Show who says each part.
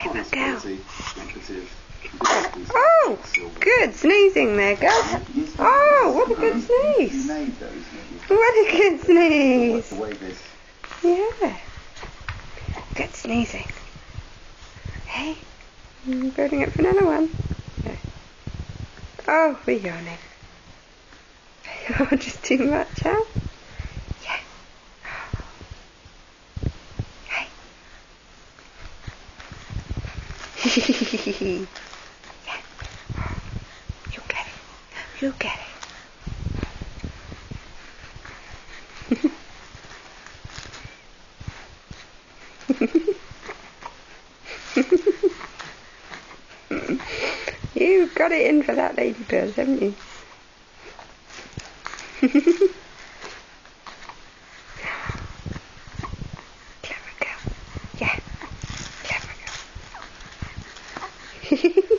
Speaker 1: Clever girl. Oh, good sneezing there, girl. Oh, what a good sneeze. What a good sneeze. Yeah. Good sneezing. Hey, I'm building it for another one. Okay. Oh, we're yawning. Oh, just too much, huh? Yeah. Hey. Yeah. You get it. You get it. You got it in for that ladybird, haven't you? Clever girl. Yeah. Clever girl.